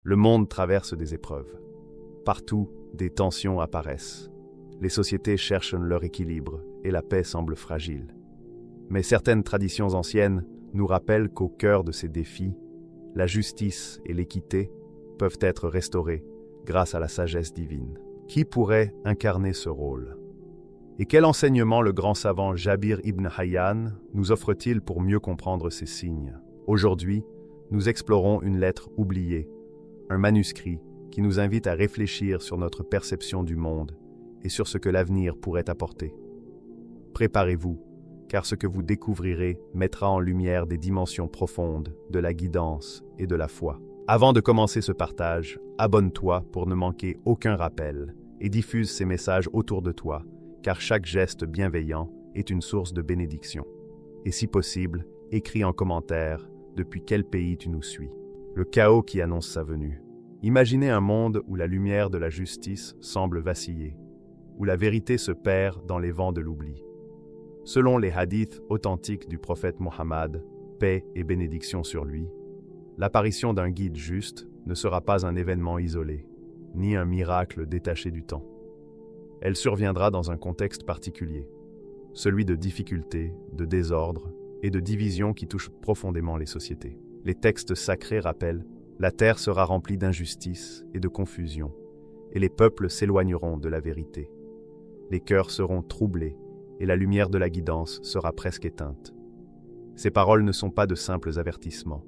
Le monde traverse des épreuves. Partout, des tensions apparaissent. Les sociétés cherchent leur équilibre et la paix semble fragile. Mais certaines traditions anciennes nous rappellent qu'au cœur de ces défis, la justice et l'équité peuvent être restaurées grâce à la sagesse divine. Qui pourrait incarner ce rôle? Et quel enseignement le grand savant Jabir ibn Hayyan nous offre-t-il pour mieux comprendre ces signes? Aujourd'hui, nous explorons une lettre oubliée, un manuscrit qui nous invite à réfléchir sur notre perception du monde et sur ce que l'avenir pourrait apporter. Préparez-vous, car ce que vous découvrirez mettra en lumière des dimensions profondes de la guidance et de la foi. Avant de commencer ce partage, abonne-toi pour ne manquer aucun rappel et diffuse ces messages autour de toi, car chaque geste bienveillant est une source de bénédiction. Et si possible, écris en commentaire depuis quel pays tu nous suis. Le chaos qui annonce sa venue. Imaginez un monde où la lumière de la justice semble vaciller, où la vérité se perd dans les vents de l'oubli. Selon les hadiths authentiques du prophète Mohammed, paix et bénédiction sur lui, l'apparition d'un guide juste ne sera pas un événement isolé, ni un miracle détaché du temps. Elle surviendra dans un contexte particulier, celui de difficultés, de désordre et de divisions qui touchent profondément les sociétés. Les textes sacrés rappellent « La terre sera remplie d'injustice et de confusion, et les peuples s'éloigneront de la vérité. Les cœurs seront troublés, et la lumière de la guidance sera presque éteinte. » Ces paroles ne sont pas de simples avertissements.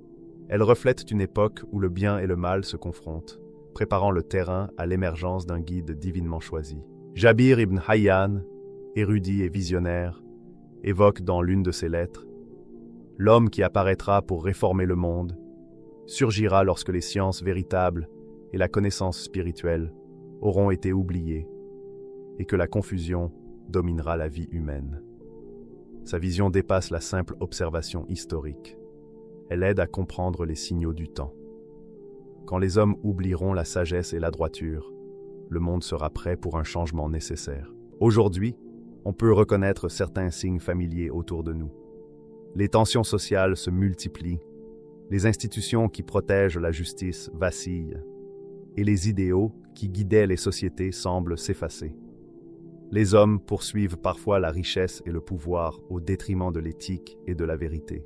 Elles reflètent une époque où le bien et le mal se confrontent, préparant le terrain à l'émergence d'un guide divinement choisi. Jabir ibn Hayyan, érudit et visionnaire, évoque dans l'une de ses lettres « L'homme qui apparaîtra pour réformer le monde surgira lorsque les sciences véritables et la connaissance spirituelle auront été oubliées et que la confusion dominera la vie humaine. » Sa vision dépasse la simple observation historique. Elle aide à comprendre les signaux du temps. Quand les hommes oublieront la sagesse et la droiture, le monde sera prêt pour un changement nécessaire. Aujourd'hui, on peut reconnaître certains signes familiers autour de nous. Les tensions sociales se multiplient, les institutions qui protègent la justice vacillent, et les idéaux qui guidaient les sociétés semblent s'effacer. Les hommes poursuivent parfois la richesse et le pouvoir au détriment de l'éthique et de la vérité.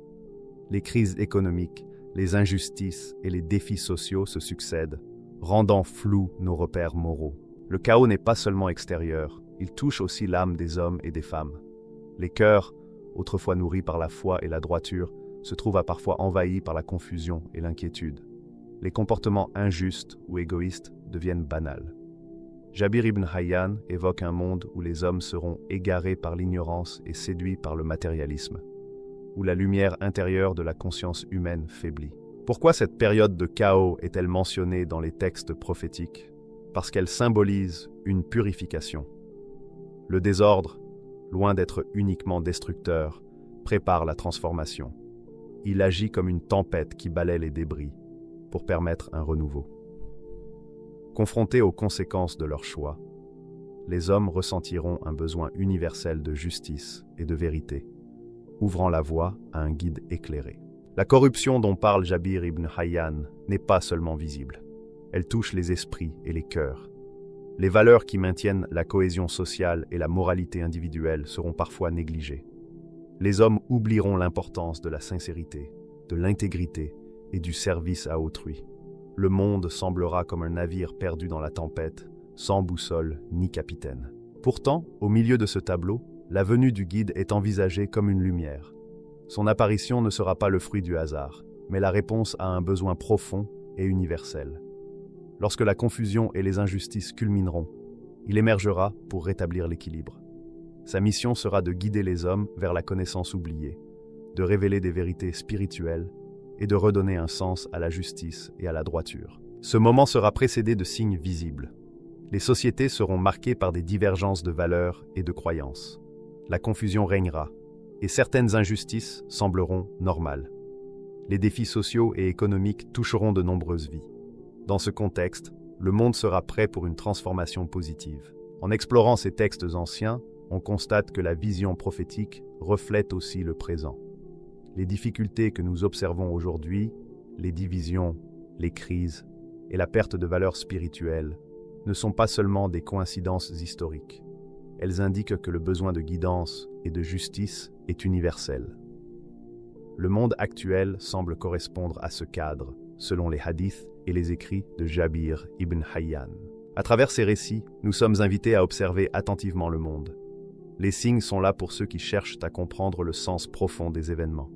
Les crises économiques, les injustices et les défis sociaux se succèdent, rendant flous nos repères moraux. Le chaos n'est pas seulement extérieur, il touche aussi l'âme des hommes et des femmes. Les cœurs, autrefois nourris par la foi et la droiture, se trouvent parfois envahis par la confusion et l'inquiétude. Les comportements injustes ou égoïstes deviennent banals. Jabir ibn Hayyan évoque un monde où les hommes seront égarés par l'ignorance et séduits par le matérialisme, où la lumière intérieure de la conscience humaine faiblit. Pourquoi cette période de chaos est-elle mentionnée dans les textes prophétiques? Parce qu'elle symbolise une purification. Le désordre, loin d'être uniquement destructeur, prépare la transformation. Il agit comme une tempête qui balaie les débris pour permettre un renouveau. Confrontés aux conséquences de leur choix, les hommes ressentiront un besoin universel de justice et de vérité, ouvrant la voie à un guide éclairé. La corruption dont parle Jabir ibn Hayyan n'est pas seulement visible. Elle touche les esprits et les cœurs. Les valeurs qui maintiennent la cohésion sociale et la moralité individuelle seront parfois négligées. Les hommes oublieront l'importance de la sincérité, de l'intégrité et du service à autrui. Le monde semblera comme un navire perdu dans la tempête, sans boussole ni capitaine. Pourtant, au milieu de ce tableau, la venue du guide est envisagée comme une lumière. Son apparition ne sera pas le fruit du hasard, mais la réponse à un besoin profond et universel. Lorsque la confusion et les injustices culmineront, il émergera pour rétablir l'équilibre. Sa mission sera de guider les hommes vers la connaissance oubliée, de révéler des vérités spirituelles et de redonner un sens à la justice et à la droiture. Ce moment sera précédé de signes visibles. Les sociétés seront marquées par des divergences de valeurs et de croyances. La confusion régnera, et certaines injustices sembleront normales. Les défis sociaux et économiques toucheront de nombreuses vies. Dans ce contexte, le monde sera prêt pour une transformation positive. En explorant ces textes anciens, on constate que la vision prophétique reflète aussi le présent. Les difficultés que nous observons aujourd'hui, les divisions, les crises, et la perte de valeurs spirituelles ne sont pas seulement des coïncidences historiques. Elles indiquent que le besoin de guidance et de justice est universel. Le monde actuel semble correspondre à ce cadre, selon les hadiths et les écrits de Jabir ibn Hayyan. À travers ces récits, nous sommes invités à observer attentivement le monde. Les signes sont là pour ceux qui cherchent à comprendre le sens profond des événements.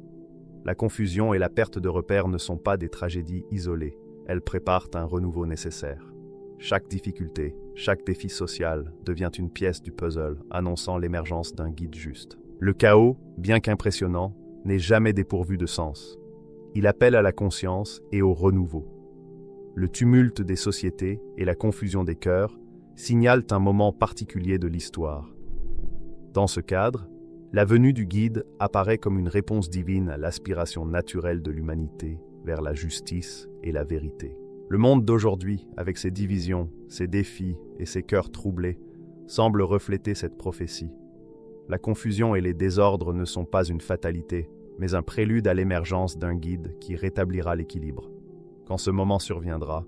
La confusion et la perte de repères ne sont pas des tragédies isolées, elles préparent un renouveau nécessaire. Chaque difficulté, chaque défi social devient une pièce du puzzle annonçant l'émergence d'un guide juste. Le chaos, bien qu'impressionnant, n'est jamais dépourvu de sens. Il appelle à la conscience et au renouveau. Le tumulte des sociétés et la confusion des cœurs signalent un moment particulier de l'histoire. Dans ce cadre, la venue du guide apparaît comme une réponse divine à l'aspiration naturelle de l'humanité vers la justice et la vérité. Le monde d'aujourd'hui, avec ses divisions, ses défis et ses cœurs troublés, semble refléter cette prophétie. La confusion et les désordres ne sont pas une fatalité, mais un prélude à l'émergence d'un guide qui rétablira l'équilibre. Quand ce moment surviendra,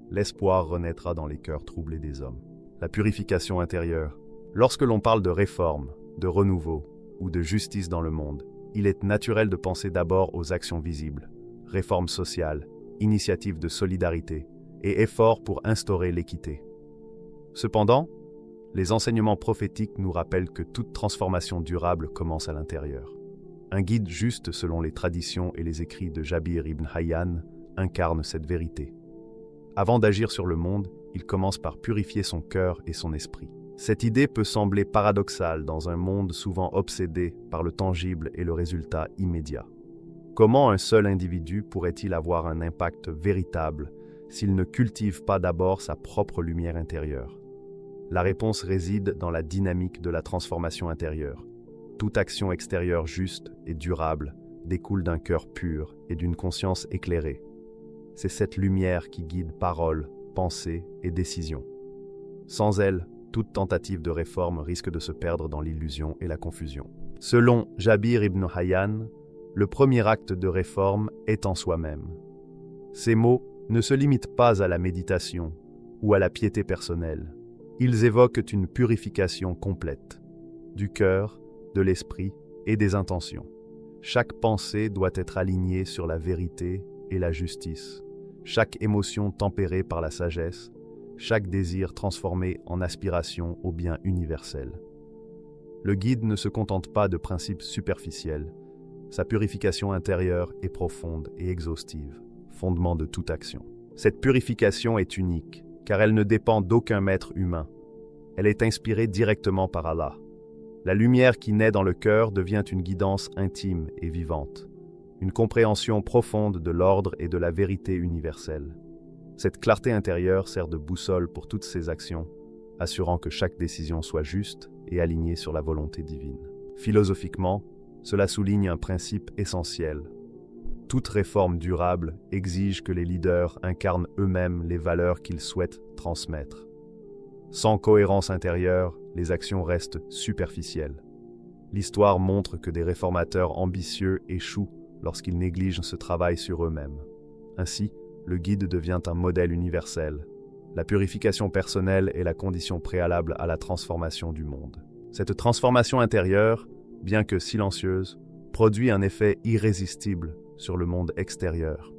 l'espoir renaîtra dans les cœurs troublés des hommes. La purification intérieure. Lorsque l'on parle de réforme, de renouveau ou de justice dans le monde, il est naturel de penser d'abord aux actions visibles, réformes sociales, initiatives de solidarité et efforts pour instaurer l'équité. Cependant, les enseignements prophétiques nous rappellent que toute transformation durable commence à l'intérieur. Un guide juste selon les traditions et les écrits de Jabir ibn Hayyan incarne cette vérité. Avant d'agir sur le monde, il commence par purifier son cœur et son esprit. Cette idée peut sembler paradoxale dans un monde souvent obsédé par le tangible et le résultat immédiat. Comment un seul individu pourrait-il avoir un impact véritable s'il ne cultive pas d'abord sa propre lumière intérieure? La réponse réside dans la dynamique de la transformation intérieure. Toute action extérieure juste et durable découle d'un cœur pur et d'une conscience éclairée. C'est cette lumière qui guide paroles, pensées et décisions. Sans elle, toute tentative de réforme risque de se perdre dans l'illusion et la confusion. Selon Jabir ibn Hayyan, le premier acte de réforme est en soi-même. Ces mots ne se limitent pas à la méditation ou à la piété personnelle. Ils évoquent une purification complète, du cœur, de l'esprit et des intentions. Chaque pensée doit être alignée sur la vérité et la justice, chaque émotion tempérée par la sagesse, chaque désir transformé en aspiration au bien universel. Le guide ne se contente pas de principes superficiels, sa purification intérieure est profonde et exhaustive, fondement de toute action. Cette purification est unique, car elle ne dépend d'aucun maître humain. Elle est inspirée directement par Allah. La lumière qui naît dans le cœur devient une guidance intime et vivante, une compréhension profonde de l'ordre et de la vérité universelle. Cette clarté intérieure sert de boussole pour toutes ses actions, assurant que chaque décision soit juste et alignée sur la volonté divine. Philosophiquement, cela souligne un principe essentiel. Toute réforme durable exige que les leaders incarnent eux-mêmes les valeurs qu'ils souhaitent transmettre. Sans cohérence intérieure, les actions restent superficielles. L'histoire montre que des réformateurs ambitieux échouent lorsqu'ils négligent ce travail sur eux-mêmes. Ainsi, le guide devient un modèle universel. La purification personnelle est la condition préalable à la transformation du monde. Cette transformation intérieure, bien que silencieuse, produit un effet irrésistible sur le monde extérieur.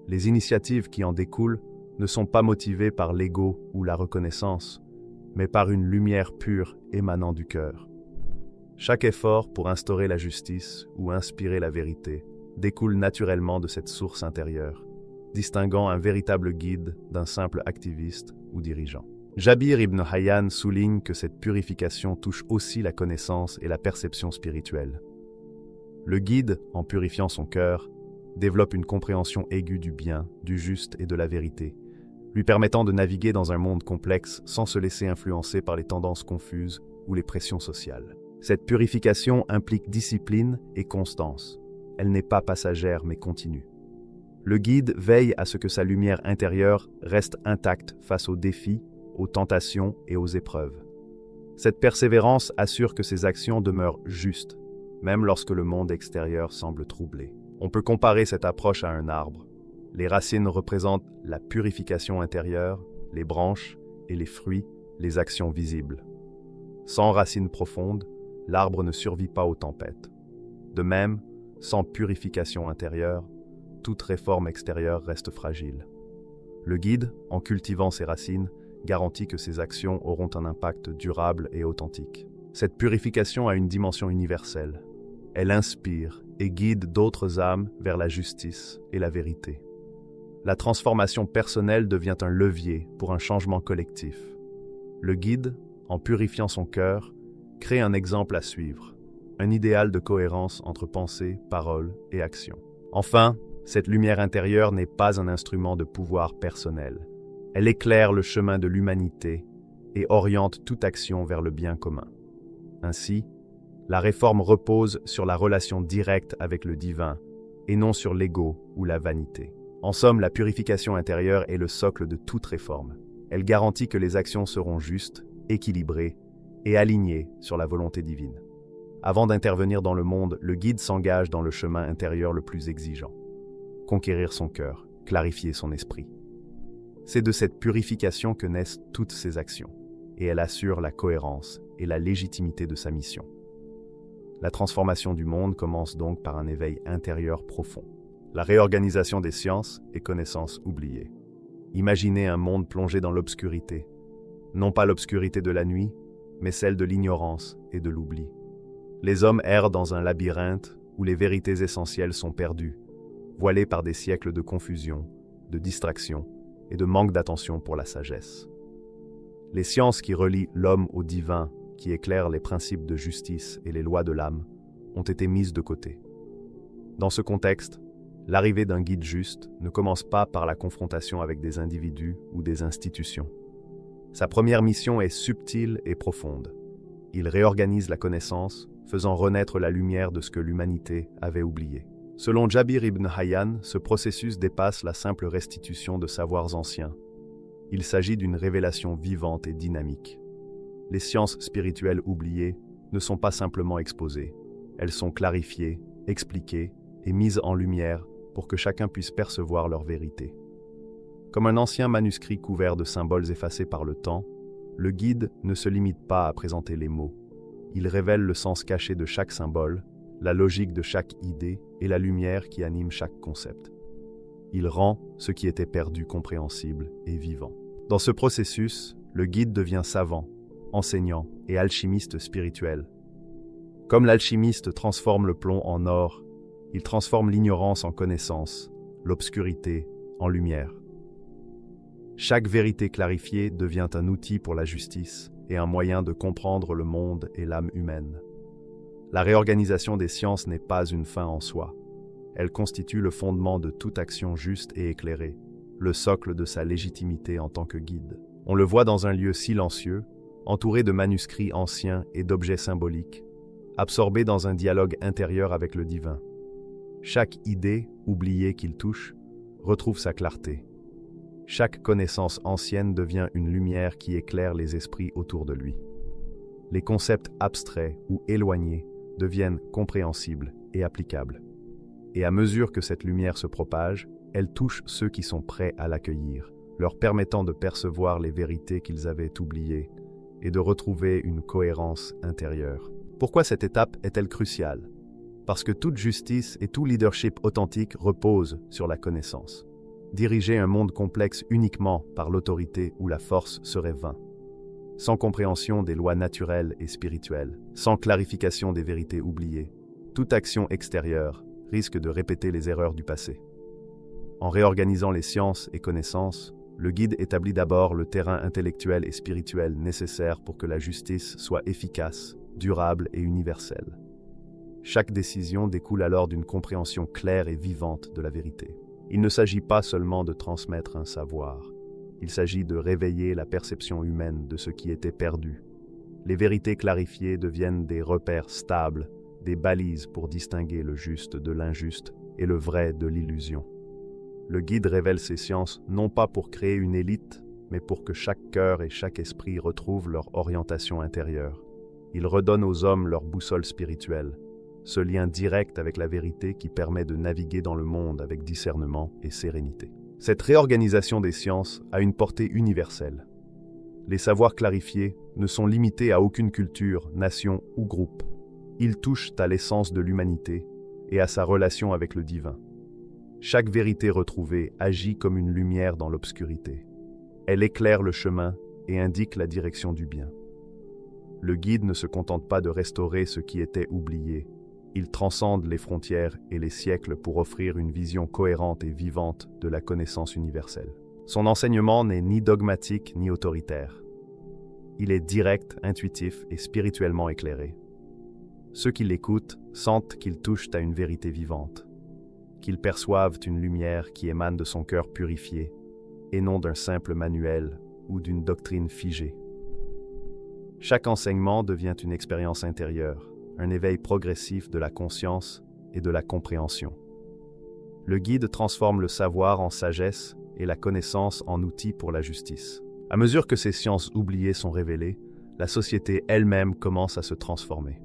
Les initiatives qui en découlent ne sont pas motivées par l'ego ou la reconnaissance, mais par une lumière pure émanant du cœur. Chaque effort pour instaurer la justice ou inspirer la vérité découle naturellement de cette source intérieure, distinguant un véritable guide d'un simple activiste ou dirigeant. Jabir ibn Hayyan souligne que cette purification touche aussi la connaissance et la perception spirituelle. Le guide, en purifiant son cœur, développe une compréhension aiguë du bien, du juste et de la vérité, lui permettant de naviguer dans un monde complexe sans se laisser influencer par les tendances confuses ou les pressions sociales. Cette purification implique discipline et constance. Elle n'est pas passagère mais continue. Le guide veille à ce que sa lumière intérieure reste intacte face aux défis, aux tentations et aux épreuves. Cette persévérance assure que ses actions demeurent justes, même lorsque le monde extérieur semble troublé. On peut comparer cette approche à un arbre. Les racines représentent la purification intérieure, les branches et les fruits, les actions visibles. Sans racines profondes, l'arbre ne survit pas aux tempêtes. De même, sans purification intérieure, toute réforme extérieure reste fragile. Le guide, en cultivant ses racines, garantit que ses actions auront un impact durable et authentique. Cette purification a une dimension universelle. Elle inspire et guide d'autres âmes vers la justice et la vérité. La transformation personnelle devient un levier pour un changement collectif. Le guide, en purifiant son cœur, crée un exemple à suivre, un idéal de cohérence entre pensée, parole et action. Enfin, cette lumière intérieure n'est pas un instrument de pouvoir personnel. Elle éclaire le chemin de l'humanité et oriente toute action vers le bien commun. Ainsi, la réforme repose sur la relation directe avec le divin et non sur l'ego ou la vanité. En somme, la purification intérieure est le socle de toute réforme. Elle garantit que les actions seront justes, équilibrées et alignées sur la volonté divine. Avant d'intervenir dans le monde, le guide s'engage dans le chemin intérieur le plus exigeant. Conquérir son cœur, clarifier son esprit. C'est de cette purification que naissent toutes ses actions, et elle assure la cohérence et la légitimité de sa mission. La transformation du monde commence donc par un éveil intérieur profond. La réorganisation des sciences et connaissances oubliées. Imaginez un monde plongé dans l'obscurité. Non pas l'obscurité de la nuit, mais celle de l'ignorance et de l'oubli. Les hommes errent dans un labyrinthe où les vérités essentielles sont perdues, voilées par des siècles de confusion, de distraction et de manque d'attention pour la sagesse. Les sciences qui relient l'homme au divin, qui éclairent les principes de justice et les lois de l'âme, ont été mises de côté. Dans ce contexte, l'arrivée d'un guide juste ne commence pas par la confrontation avec des individus ou des institutions. Sa première mission est subtile et profonde. Il réorganise la connaissance, faisant renaître la lumière de ce que l'humanité avait oublié. Selon Jabir ibn Hayyan, ce processus dépasse la simple restitution de savoirs anciens. Il s'agit d'une révélation vivante et dynamique. Les sciences spirituelles oubliées ne sont pas simplement exposées. Elles sont clarifiées, expliquées et mises en lumière pour que chacun puisse percevoir leur vérité. Comme un ancien manuscrit couvert de symboles effacés par le temps, le guide ne se limite pas à présenter les mots. Il révèle le sens caché de chaque symbole, la logique de chaque idée et la lumière qui anime chaque concept. Il rend ce qui était perdu compréhensible et vivant. Dans ce processus, le guide devient savant, enseignant et alchimiste spirituel. Comme l'alchimiste transforme le plomb en or, il transforme l'ignorance en connaissance, l'obscurité en lumière. Chaque vérité clarifiée devient un outil pour la justice et un moyen de comprendre le monde et l'âme humaine. La réorganisation des sciences n'est pas une fin en soi. Elle constitue le fondement de toute action juste et éclairée, le socle de sa légitimité en tant que guide. On le voit dans un lieu silencieux, entouré de manuscrits anciens et d'objets symboliques, absorbé dans un dialogue intérieur avec le divin. Chaque idée, oubliée qu'il touche, retrouve sa clarté. Chaque connaissance ancienne devient une lumière qui éclaire les esprits autour de lui. Les concepts abstraits ou éloignés deviennent compréhensibles et applicables. Et à mesure que cette lumière se propage, elle touche ceux qui sont prêts à l'accueillir, leur permettant de percevoir les vérités qu'ils avaient oubliées et de retrouver une cohérence intérieure. Pourquoi cette étape est-elle cruciale? Parce que toute justice et tout leadership authentique reposent sur la connaissance. Diriger un monde complexe uniquement par l'autorité ou la force serait vain. Sans compréhension des lois naturelles et spirituelles, sans clarification des vérités oubliées, toute action extérieure risque de répéter les erreurs du passé. En réorganisant les sciences et connaissances, le guide établit d'abord le terrain intellectuel et spirituel nécessaire pour que la justice soit efficace, durable et universelle. Chaque décision découle alors d'une compréhension claire et vivante de la vérité. Il ne s'agit pas seulement de transmettre un savoir. Il s'agit de réveiller la perception humaine de ce qui était perdu. Les vérités clarifiées deviennent des repères stables, des balises pour distinguer le juste de l'injuste et le vrai de l'illusion. Le guide révèle ces sciences non pas pour créer une élite, mais pour que chaque cœur et chaque esprit retrouvent leur orientation intérieure. Il redonne aux hommes leur boussole spirituelle, ce lien direct avec la vérité qui permet de naviguer dans le monde avec discernement et sérénité. Cette réorganisation des sciences a une portée universelle. Les savoirs clarifiés ne sont limités à aucune culture, nation ou groupe. Ils touchent à l'essence de l'humanité et à sa relation avec le divin. Chaque vérité retrouvée agit comme une lumière dans l'obscurité. Elle éclaire le chemin et indique la direction du bien. Le guide ne se contente pas de restaurer ce qui était oublié. Il transcende les frontières et les siècles pour offrir une vision cohérente et vivante de la connaissance universelle. Son enseignement n'est ni dogmatique ni autoritaire. Il est direct, intuitif et spirituellement éclairé. Ceux qui l'écoutent sentent qu'ils touchent à une vérité vivante, qu'ils perçoivent une lumière qui émane de son cœur purifié, et non d'un simple manuel ou d'une doctrine figée. Chaque enseignement devient une expérience intérieure, un éveil progressif de la conscience et de la compréhension. Le guide transforme le savoir en sagesse et la connaissance en outil pour la justice. À mesure que ces sciences oubliées sont révélées, la société elle-même commence à se transformer.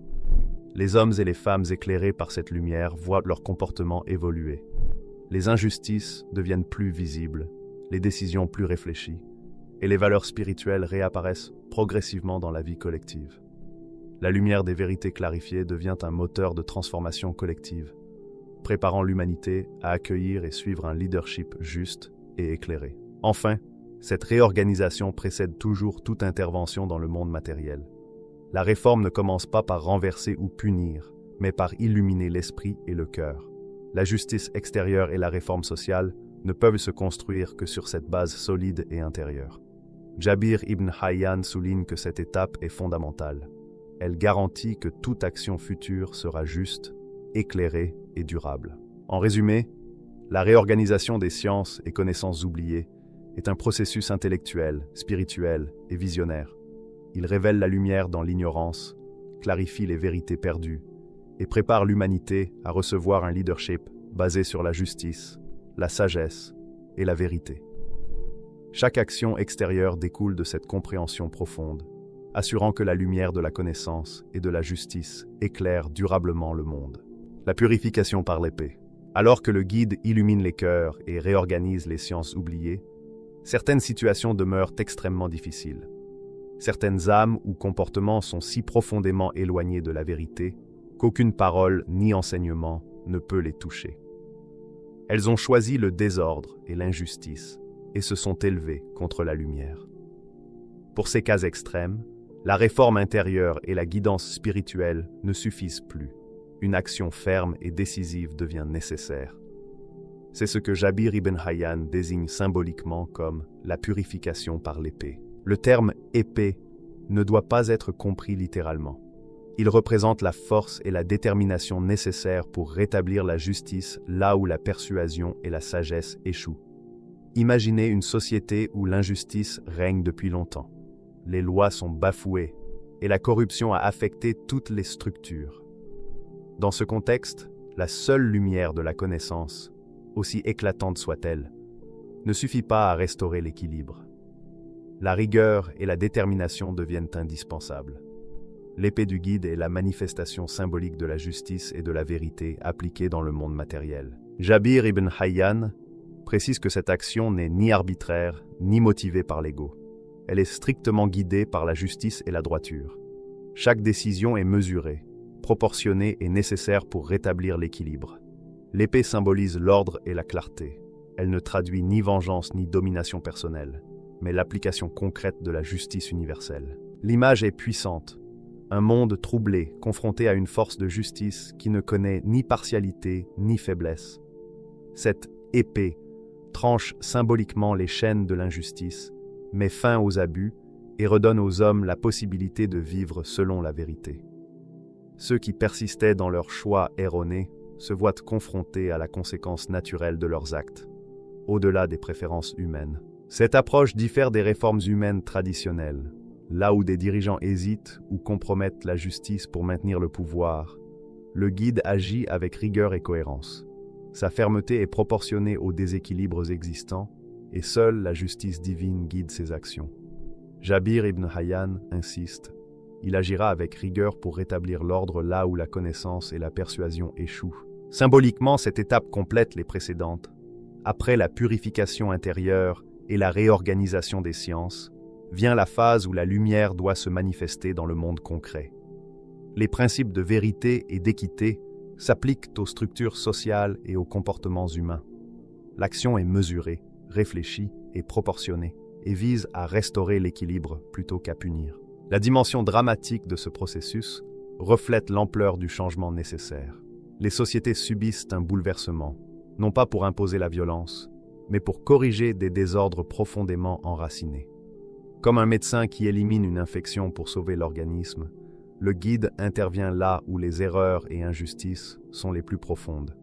Les hommes et les femmes éclairés par cette lumière voient leur comportement évoluer. Les injustices deviennent plus visibles, les décisions plus réfléchies, et les valeurs spirituelles réapparaissent progressivement dans la vie collective. La lumière des vérités clarifiées devient un moteur de transformation collective, préparant l'humanité à accueillir et suivre un leadership juste et éclairé. Enfin, cette réorganisation précède toujours toute intervention dans le monde matériel. La réforme ne commence pas par renverser ou punir, mais par illuminer l'esprit et le cœur. La justice extérieure et la réforme sociale ne peuvent se construire que sur cette base solide et intérieure. Jabir ibn Hayyan souligne que cette étape est fondamentale. Elle garantit que toute action future sera juste, éclairée et durable. En résumé, la réorganisation des sciences et connaissances oubliées est un processus intellectuel, spirituel et visionnaire. Il révèle la lumière dans l'ignorance, clarifie les vérités perdues et prépare l'humanité à recevoir un leadership basé sur la justice, la sagesse et la vérité. Chaque action extérieure découle de cette compréhension profonde, assurant que la lumière de la connaissance et de la justice éclaire durablement le monde. La purification par l'épée. Alors que le guide illumine les cœurs et réorganise les sciences oubliées, certaines situations demeurent extrêmement difficiles. Certaines âmes ou comportements sont si profondément éloignés de la vérité qu'aucune parole ni enseignement ne peut les toucher. Elles ont choisi le désordre et l'injustice et se sont élevées contre la lumière. Pour ces cas extrêmes, la réforme intérieure et la guidance spirituelle ne suffisent plus. Une action ferme et décisive devient nécessaire. C'est ce que Jabir ibn Hayyan désigne symboliquement comme la purification par l'épée. Le terme « épée » ne doit pas être compris littéralement. Il représente la force et la détermination nécessaires pour rétablir la justice là où la persuasion et la sagesse échouent. Imaginez une société où l'injustice règne depuis longtemps. Les lois sont bafouées et la corruption a affecté toutes les structures. Dans ce contexte, la seule lumière de la connaissance, aussi éclatante soit-elle, ne suffit pas à restaurer l'équilibre. La rigueur et la détermination deviennent indispensables. L'épée du guide est la manifestation symbolique de la justice et de la vérité appliquée dans le monde matériel. Jabir ibn Hayyan précise que cette action n'est ni arbitraire, ni motivée par l'ego. Elle est strictement guidée par la justice et la droiture. Chaque décision est mesurée, proportionnée et nécessaire pour rétablir l'équilibre. L'épée symbolise l'ordre et la clarté. Elle ne traduit ni vengeance ni domination personnelle, mais l'application concrète de la justice universelle. L'image est puissante. Un monde troublé, confronté à une force de justice qui ne connaît ni partialité ni faiblesse. Cette épée tranche symboliquement les chaînes de l'injustice, met fin aux abus et redonne aux hommes la possibilité de vivre selon la vérité. Ceux qui persistaient dans leurs choix erronés se voient confrontés à la conséquence naturelle de leurs actes, au-delà des préférences humaines. Cette approche diffère des réformes humaines traditionnelles. Là où des dirigeants hésitent ou compromettent la justice pour maintenir le pouvoir, le guide agit avec rigueur et cohérence. Sa fermeté est proportionnée aux déséquilibres existants et seule la justice divine guide ses actions. Jabir ibn Hayyan insiste. il agira avec rigueur pour rétablir l'ordre là où la connaissance et la persuasion échouent. Symboliquement, cette étape complète les précédentes. Après la purification intérieure et la réorganisation des sciences, vient la phase où la lumière doit se manifester dans le monde concret. Les principes de vérité et d'équité s'appliquent aux structures sociales et aux comportements humains. L'action est mesurée, réfléchie et proportionnée, et vise à restaurer l'équilibre plutôt qu'à punir. La dimension dramatique de ce processus reflète l'ampleur du changement nécessaire. Les sociétés subissent un bouleversement, non pas pour imposer la violence, mais pour corriger des désordres profondément enracinés. Comme un médecin qui élimine une infection pour sauver l'organisme, le guide intervient là où les erreurs et injustices sont les plus profondes.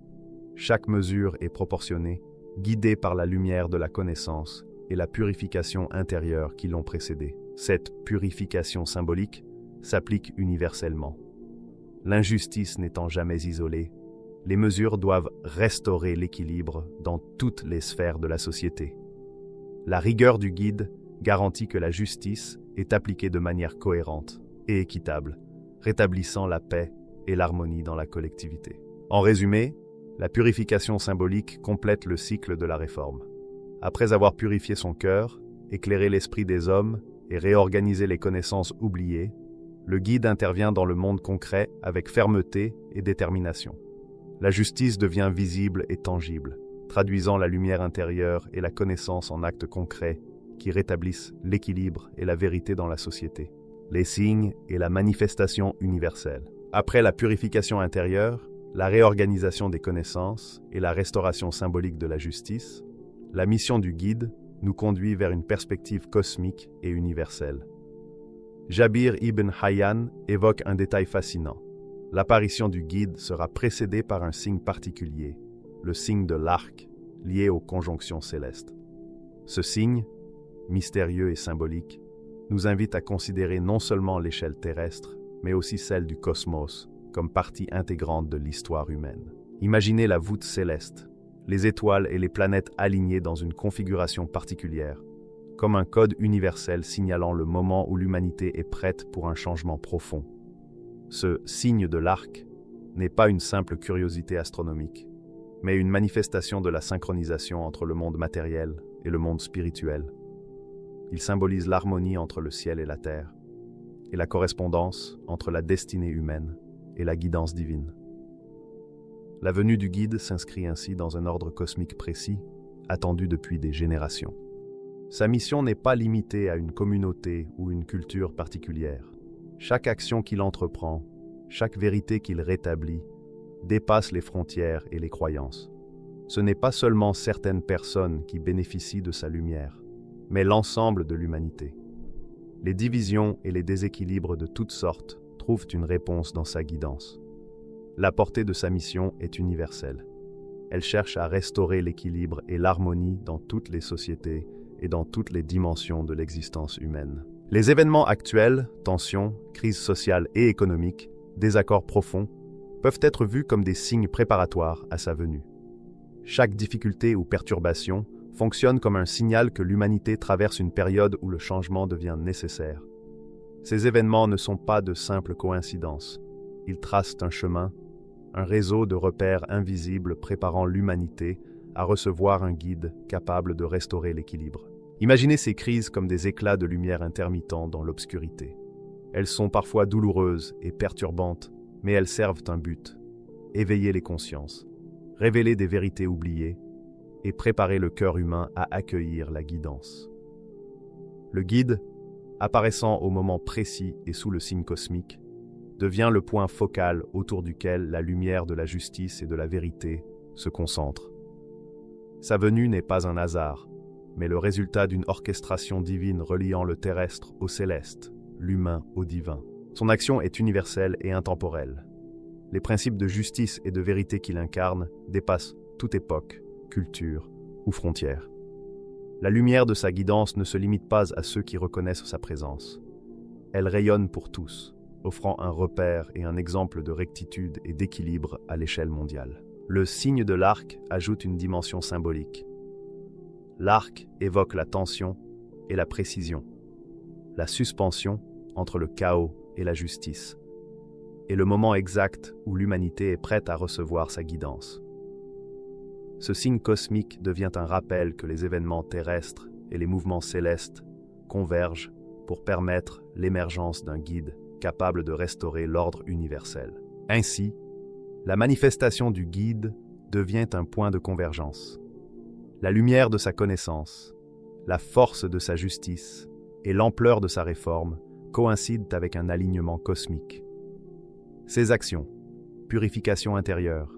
Chaque mesure est proportionnée, guidée par la lumière de la connaissance et la purification intérieure qui l'ont précédée. Cette purification symbolique s'applique universellement. L'injustice n'étant jamais isolée, les mesures doivent restaurer l'équilibre dans toutes les sphères de la société. La rigueur du guide garantit que la justice est appliquée de manière cohérente et équitable, rétablissant la paix et l'harmonie dans la collectivité. En résumé, la purification symbolique complète le cycle de la réforme. Après avoir purifié son cœur, éclairé l'esprit des hommes et réorganisé les connaissances oubliées, le guide intervient dans le monde concret avec fermeté et détermination. La justice devient visible et tangible, traduisant la lumière intérieure et la connaissance en actes concrets qui rétablissent l'équilibre et la vérité dans la société. Les signes et la manifestation universelle. Après la purification intérieure, la réorganisation des connaissances et la restauration symbolique de la justice, la mission du guide nous conduit vers une perspective cosmique et universelle. Jabir ibn Hayyan évoque un détail fascinant. L'apparition du guide sera précédée par un signe particulier, le signe de l'arc, lié aux conjonctions célestes. Ce signe, mystérieux et symbolique, nous invite à considérer non seulement l'échelle terrestre, mais aussi celle du cosmos, comme partie intégrante de l'histoire humaine. Imaginez la voûte céleste, les étoiles et les planètes alignées dans une configuration particulière, comme un code universel signalant le moment où l'humanité est prête pour un changement profond. Ce signe de l'arc n'est pas une simple curiosité astronomique, mais une manifestation de la synchronisation entre le monde matériel et le monde spirituel. Il symbolise l'harmonie entre le ciel et la terre, et la correspondance entre la destinée humaine et la guidance divine. La venue du guide s'inscrit ainsi dans un ordre cosmique précis, attendu depuis des générations. Sa mission n'est pas limitée à une communauté ou une culture particulière. Chaque action qu'il entreprend, chaque vérité qu'il rétablit, dépasse les frontières et les croyances. Ce n'est pas seulement certaines personnes qui bénéficient de sa lumière, mais l'ensemble de l'humanité. Les divisions et les déséquilibres de toutes sortes trouvent une réponse dans sa guidance. La portée de sa mission est universelle. Elle cherche à restaurer l'équilibre et l'harmonie dans toutes les sociétés et dans toutes les dimensions de l'existence humaine. Les événements actuels, tensions, crises sociales et économiques, désaccords profonds, peuvent être vus comme des signes préparatoires à sa venue. Chaque difficulté ou perturbation fonctionne comme un signal que l'humanité traverse une période où le changement devient nécessaire. Ces événements ne sont pas de simples coïncidences. Ils tracent un chemin, un réseau de repères invisibles préparant l'humanité à recevoir un guide capable de restaurer l'équilibre. Imaginez ces crises comme des éclats de lumière intermittents dans l'obscurité. Elles sont parfois douloureuses et perturbantes, mais elles servent un but: éveiller les consciences, révéler des vérités oubliées, et préparer le cœur humain à accueillir la guidance. Le guide, apparaissant au moment précis et sous le signe cosmique, devient le point focal autour duquel la lumière de la justice et de la vérité se concentre. Sa venue n'est pas un hasard, mais le résultat d'une orchestration divine reliant le terrestre au céleste, l'humain au divin. Son action est universelle et intemporelle. Les principes de justice et de vérité qu'il incarne dépassent toute époque, culture ou frontière. La lumière de sa guidance ne se limite pas à ceux qui reconnaissent sa présence. Elle rayonne pour tous, offrant un repère et un exemple de rectitude et d'équilibre à l'échelle mondiale. Le signe de l'arc ajoute une dimension symbolique. L'arc évoque la tension et la précision, la suspension entre le chaos et la justice, et le moment exact où l'humanité est prête à recevoir sa guidance. Ce signe cosmique devient un rappel que les événements terrestres et les mouvements célestes convergent pour permettre l'émergence d'un guide capable de restaurer l'ordre universel. Ainsi, la manifestation du guide devient un point de convergence. La lumière de sa connaissance, la force de sa justice et l'ampleur de sa réforme coïncident avec un alignement cosmique. Ces actions, purification intérieure,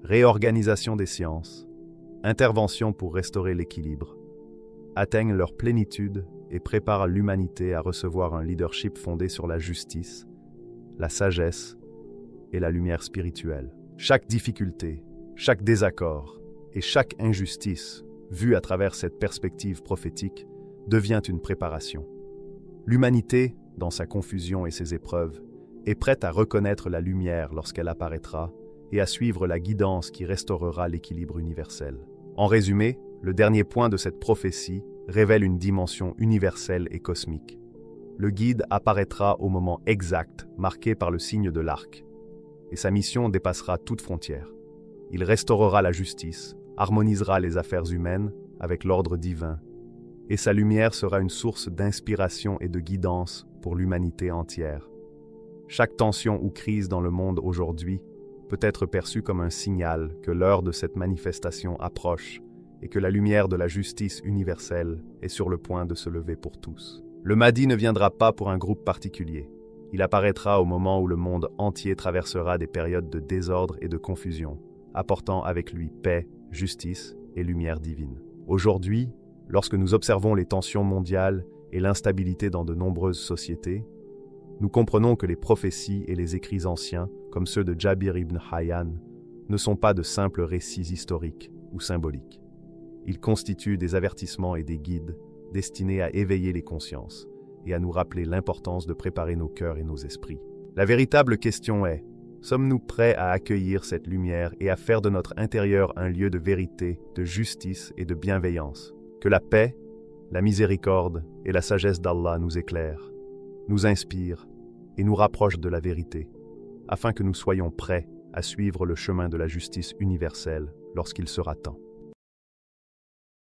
réorganisation des sciences, intervention pour restaurer l'équilibre, atteignent leur plénitude et préparent l'humanité à recevoir un leadership fondé sur la justice, la sagesse et la lumière spirituelle. Chaque difficulté, chaque désaccord et chaque injustice, vue à travers cette perspective prophétique, devient une préparation. L'humanité, dans sa confusion et ses épreuves, est prête à reconnaître la lumière lorsqu'elle apparaîtra et à suivre la guidance qui restaurera l'équilibre universel. En résumé, le dernier point de cette prophétie révèle une dimension universelle et cosmique. Le guide apparaîtra au moment exact marqué par le signe de l'arc, et sa mission dépassera toute frontière. Il restaurera la justice, harmonisera les affaires humaines avec l'ordre divin, et sa lumière sera une source d'inspiration et de guidance pour l'humanité entière. Chaque tension ou crise dans le monde aujourd'hui peut être perçue comme un signal que l'heure de cette manifestation approche et que la lumière de la justice universelle est sur le point de se lever pour tous. Le Mahdi ne viendra pas pour un groupe particulier. Il apparaîtra au moment où le monde entier traversera des périodes de désordre et de confusion, apportant avec lui paix, justice et lumière divine. Aujourd'hui, lorsque nous observons les tensions mondiales et l'instabilité dans de nombreuses sociétés, nous comprenons que les prophéties et les écrits anciens, comme ceux de Jabir ibn Hayyan, ne sont pas de simples récits historiques ou symboliques. Ils constituent des avertissements et des guides destinés à éveiller les consciences et à nous rappeler l'importance de préparer nos cœurs et nos esprits. La véritable question est, sommes-nous prêts à accueillir cette lumière et à faire de notre intérieur un lieu de vérité, de justice et de bienveillance? Que la paix, la miséricorde et la sagesse d'Allah nous éclairent, nous inspirent et nous rapprochent de la vérité, afin que nous soyons prêts à suivre le chemin de la justice universelle lorsqu'il sera temps.